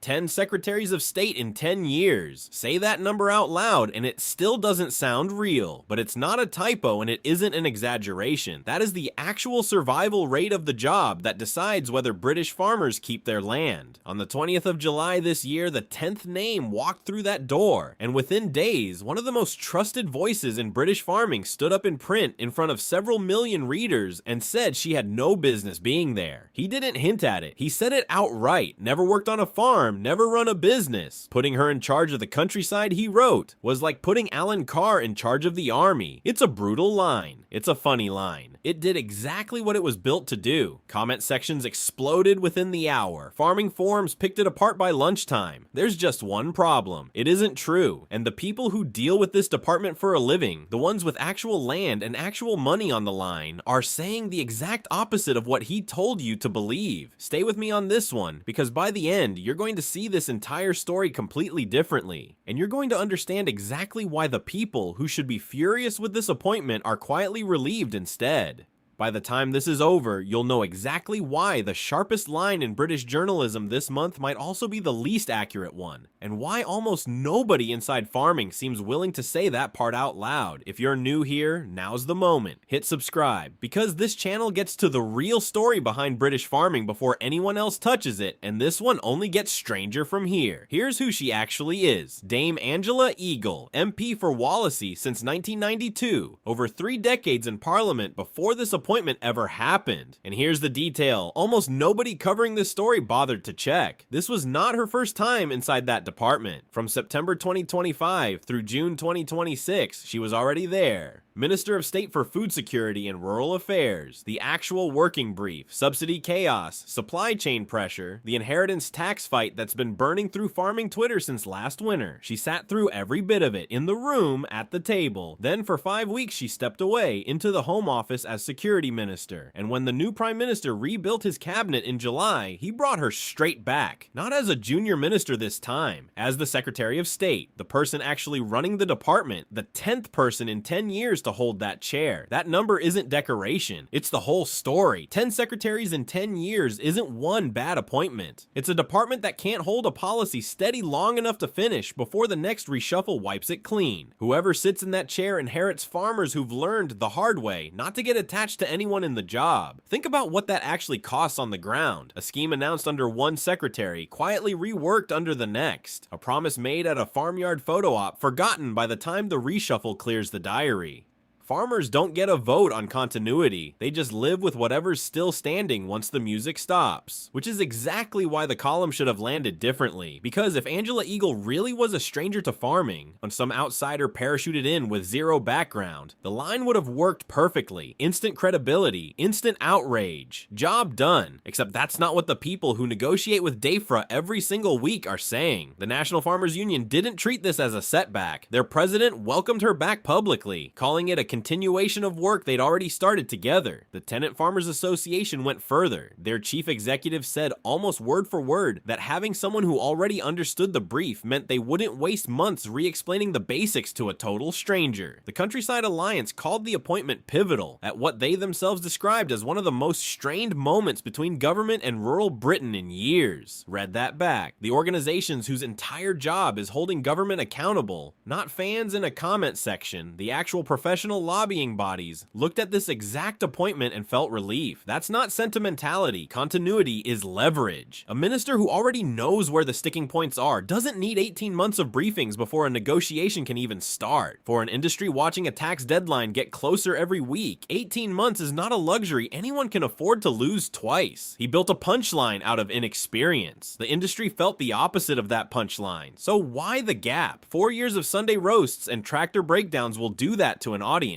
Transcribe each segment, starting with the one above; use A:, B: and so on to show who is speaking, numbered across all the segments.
A: 10 secretaries of state in 10 years. Say that number out loud and it still doesn't sound real, but it's not a typo and it isn't an exaggeration. That is the actual survival rate of the job that decides whether British farmers keep their land. On the 20th of July this year, the 10th name walked through that door, and within days, one of the most trusted voices in British farming stood up in print in front of several million readers and said she had no business being there. He didn't hint at it, he said it outright. Never worked on a farm, never run a business. Putting her in charge of the countryside, he wrote, was like putting Alan Carr in charge of the army. It's a brutal line. It's a funny line. It did exactly what it was built to do. Comment sections exploded within the hour. Farming forums picked it apart by lunchtime. There's just one problem. It isn't true. And the people who deal with this department for a living, the ones with actual land and actual money on the line, are saying the exact opposite of what he told you to believe. Stay with me on this one, because by the end, you're going to see this entire story completely differently. And you're going to understand exactly why the people who should be furious with this appointment are quietly relieved instead. By the time this is over, you'll know exactly why the sharpest line in British journalism this month might also be the least accurate one, and why almost nobody inside farming seems willing to say that part out loud. If you're new here, now's the moment. Hit subscribe, because this channel gets to the real story behind British farming before anyone else touches it, and this one only gets stranger from here. Here's who she actually is. Dame Angela Eagle, MP for Wallasey since 1992, over 3 decades in Parliament before this appointment ever happened. And here's the detail. Almost nobody covering this story bothered to check. This was not her first time inside that department. From September 2025 through June 2026, she was already there. Minister of State for Food Security and Rural Affairs, the actual working brief, subsidy chaos, supply chain pressure, the inheritance tax fight that's been burning through farming Twitter since last winter. She sat through every bit of it, in the room, at the table. Then for 5 weeks she stepped away into the Home Office as Security Minister. And when the new Prime Minister rebuilt his cabinet in July, he brought her straight back. Not as a junior minister this time, as the Secretary of State, the person actually running the department, the 10th person in 10 years to hold that chair. That number isn't decoration, it's the whole story. 10 secretaries in 10 years isn't one bad appointment. It's a department that can't hold a policy steady long enough to finish before the next reshuffle wipes it clean. Whoever sits in that chair inherits farmers who've learned the hard way not to get attached to anyone in the job. Think about what that actually costs on the ground. A scheme announced under one secretary, quietly reworked under the next. A promise made at a farmyard photo op, forgotten by the time the reshuffle clears the diary. Farmers don't get a vote on continuity, they just live with whatever's still standing once the music stops. Which is exactly why the column should have landed differently, because if Angela Eagle really was a stranger to farming, and some outsider parachuted in with zero background, the line would have worked perfectly. Instant credibility, instant outrage, job done. Except that's not what the people who negotiate with Defra every single week are saying. The National Farmers Union didn't treat this as a setback. Their president welcomed her back publicly, calling it a continuation of work they'd already started together. The Tenant Farmers Association went further. Their chief executive said almost word for word that having someone who already understood the brief meant they wouldn't waste months re-explaining the basics to a total stranger. The Countryside Alliance called the appointment pivotal, at what they themselves described as one of the most strained moments between government and rural Britain in years. Read that back. The organizations whose entire job is holding government accountable, not fans in a comment section, the actual professional lobbying bodies, looked at this exact appointment and felt relief. That's not sentimentality. Continuity is leverage. A minister who already knows where the sticking points are doesn't need 18 months of briefings before a negotiation can even start. For an industry watching a tax deadline get closer every week, 18 months is not a luxury anyone can afford to lose twice. He built a punchline out of inexperience. The industry felt the opposite of that punchline. So why the gap? 4 years of Sunday roasts and tractor breakdowns will do that to an audience.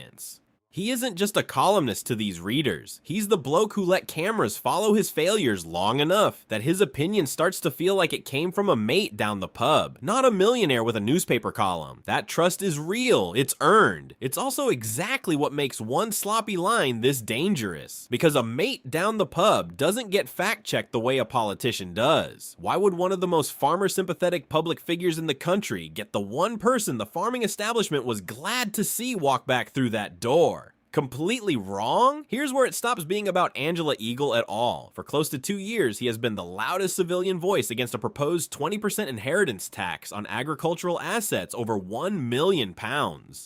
A: He isn't just a columnist to these readers. He's the bloke who let cameras follow his failures long enough that his opinion starts to feel like it came from a mate down the pub, not a millionaire with a newspaper column. That trust is real, it's earned. It's also exactly what makes one sloppy line this dangerous, because a mate down the pub doesn't get fact-checked the way a politician does. Why would one of the most farmer-sympathetic public figures in the country get the one person the farming establishment was glad to see walk back through that door? Completely wrong? Here's where it stops being about Angela Eagle at all. For close to 2 years, he has been the loudest civilian voice against a proposed 20% inheritance tax on agricultural assets over £1 million.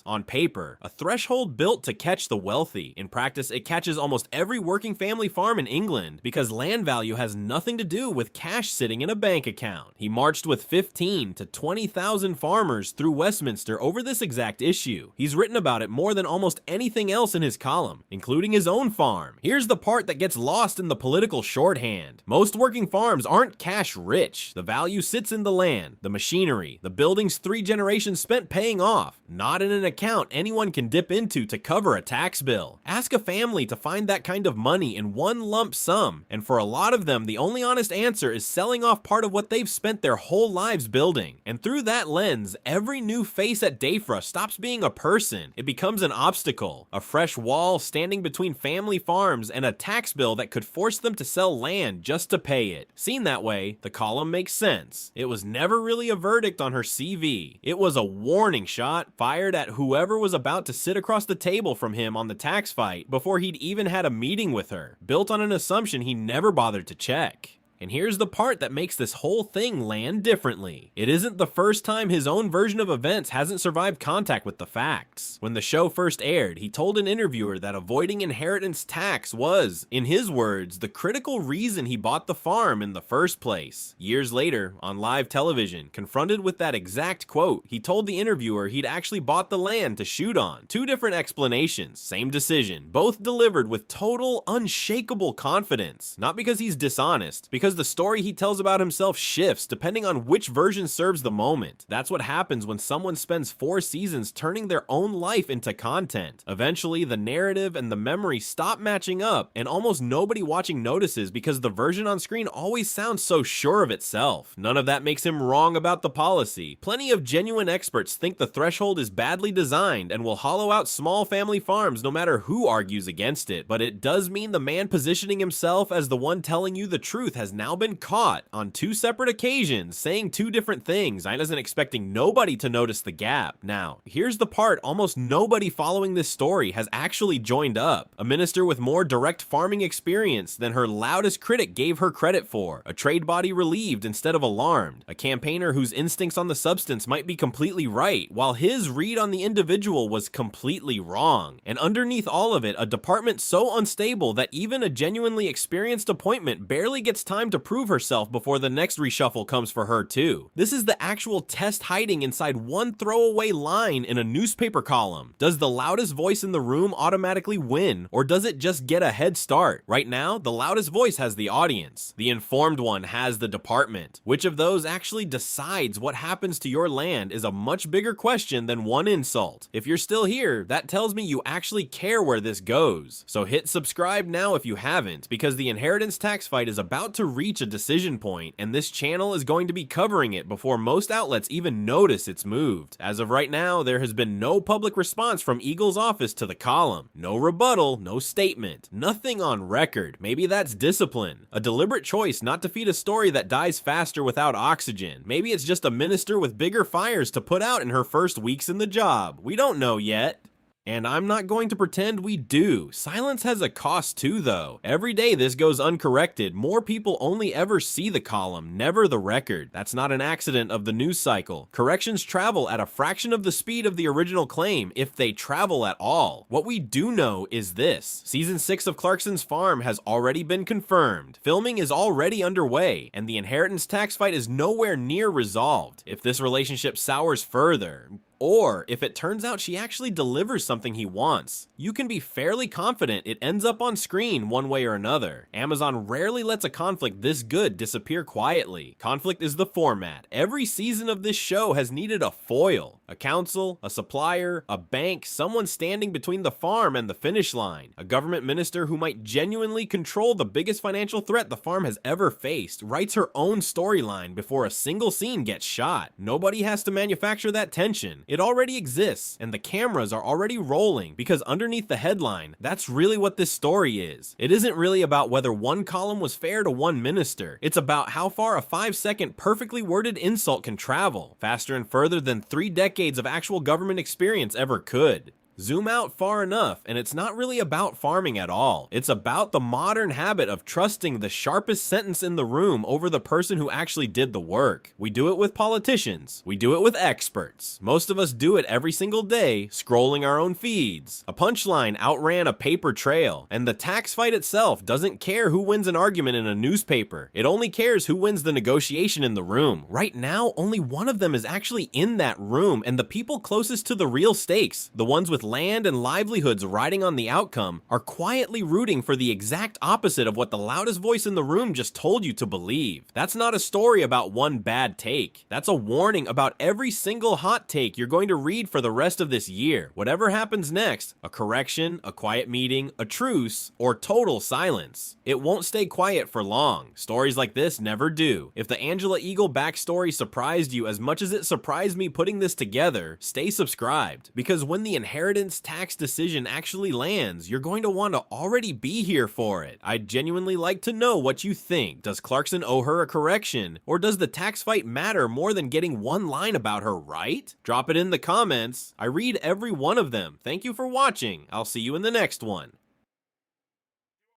A: On paper, a threshold built to catch the wealthy. In practice, it catches almost every working family farm in England because land value has nothing to do with cash sitting in a bank account. He marched with 15 to 20,000 farmers through Westminster over this exact issue. He's written about it more than almost anything else in his column, including his own farm. Here's the part that gets lost in the political shorthand. Most working farms aren't cash rich. The value sits in the land, the machinery, the buildings 3 generations spent paying off, not in an account anyone can dip into to cover a tax bill. Ask a family to find that kind of money in one lump sum, and for a lot of them, the only honest answer is selling off part of what they've spent their whole lives building. And through that lens, every new face at Defra stops being a person. It becomes an obstacle, a fresh wall standing between family farms and a tax bill that could force them to sell land just to pay it. Seen that way, the column makes sense. It was never really a verdict on her CV. It was a warning shot fired at whoever was about to sit across the table from him on the tax fight before he'd even had a meeting with her, built on an assumption he never bothered to check. And here's the part that makes this whole thing land differently. It isn't the first time his own version of events hasn't survived contact with the facts. When the show first aired, he told an interviewer that avoiding inheritance tax was, in his words, the critical reason he bought the farm in the first place. Years later, on live television, confronted with that exact quote, he told the interviewer he'd actually bought the land to shoot on. 2 different explanations, same decision, both delivered with total, unshakable confidence. Not because he's dishonest, because the story he tells about himself shifts depending on which version serves the moment. That's what happens when someone spends 4 seasons turning their own life into content. Eventually, the narrative and the memory stop matching up, and almost nobody watching notices because the version on screen always sounds so sure of itself. None of that makes him wrong about the policy. Plenty of genuine experts think the threshold is badly designed and will hollow out small family farms no matter who argues against it, but it does mean the man positioning himself as the one telling you the truth has now been caught on 2 separate occasions saying 2 different things. I wasn't expecting nobody to notice the gap. Now, here's the part almost nobody following this story has actually joined up. A minister with more direct farming experience than her loudest critic gave her credit for. A trade body relieved instead of alarmed. A campaigner whose instincts on the substance might be completely right, while his read on the individual was completely wrong. And underneath all of it, a department so unstable that even a genuinely experienced appointment barely gets time to prove herself before the next reshuffle comes for her too. This is the actual test hiding inside one throwaway line in a newspaper column. Does the loudest voice in the room automatically win, or does it just get a head start? Right now, the loudest voice has the audience. The informed one has the department. Which of those actually decides what happens to your land is a much bigger question than one insult. If you're still here, that tells me you actually care where this goes. So hit subscribe now if you haven't, because the inheritance tax fight is about to reach a decision point, and this channel is going to be covering it before most outlets even notice it's moved. As of right now, there has been no public response from Eagle's office to the column. No rebuttal, no statement, nothing on record. Maybe that's discipline. A deliberate choice not to feed a story that dies faster without oxygen. Maybe it's just a minister with bigger fires to put out in her first weeks in the job. We don't know yet. And I'm not going to pretend we do. Silence has a cost too, though. Every day this goes uncorrected, more people only ever see the column, never the record. That's not an accident of the news cycle. Corrections travel at a fraction of the speed of the original claim, if they travel at all. What we do know is this. Season 6 of Clarkson's Farm has already been confirmed. Filming is already underway, and the inheritance tax fight is nowhere near resolved. If this relationship sours further, or if it turns out she actually delivers something he wants, you can be fairly confident it ends up on screen one way or another. Amazon rarely lets a conflict this good disappear quietly. Conflict is the format. Every season of this show has needed a foil. A council, a supplier, a bank, someone standing between the farm and the finish line. A government minister who might genuinely control the biggest financial threat the farm has ever faced writes her own storyline before a single scene gets shot. Nobody has to manufacture that tension. It already exists, and the cameras are already rolling, because underneath the headline, that's really what this story is. It isn't really about whether one column was fair to one minister. It's about how far a 5-second perfectly worded insult can travel, faster and further than 3 decades of actual government experience ever could. Zoom out far enough, and it's not really about farming at all. It's about the modern habit of trusting the sharpest sentence in the room over the person who actually did the work. We do it with politicians. We do it with experts. Most of us do it every single day, scrolling our own feeds. A punchline outran a paper trail, and the tax fight itself doesn't care who wins an argument in a newspaper. It only cares who wins the negotiation in the room. Right now, only one of them is actually in that room, and the people closest to the real stakes, the ones with land and livelihoods riding on the outcome, are quietly rooting for the exact opposite of what the loudest voice in the room just told you to believe. That's not a story about one bad take. That's a warning about every single hot take you're going to read for the rest of this year. Whatever happens next, a correction, a quiet meeting, a truce, or total silence, it won't stay quiet for long. Stories like this never do. If the Angela Eagle backstory surprised you as much as it surprised me putting this together, stay subscribed, because when the inheritance tax decision actually lands, you're going to want to already be here for it. I'd genuinely like to know what you think. Does Clarkson owe her a correction? Or does the tax fight matter more than getting one line about her right? Drop it in the comments. I read every one of them. Thank you for watching. I'll see you in the next one.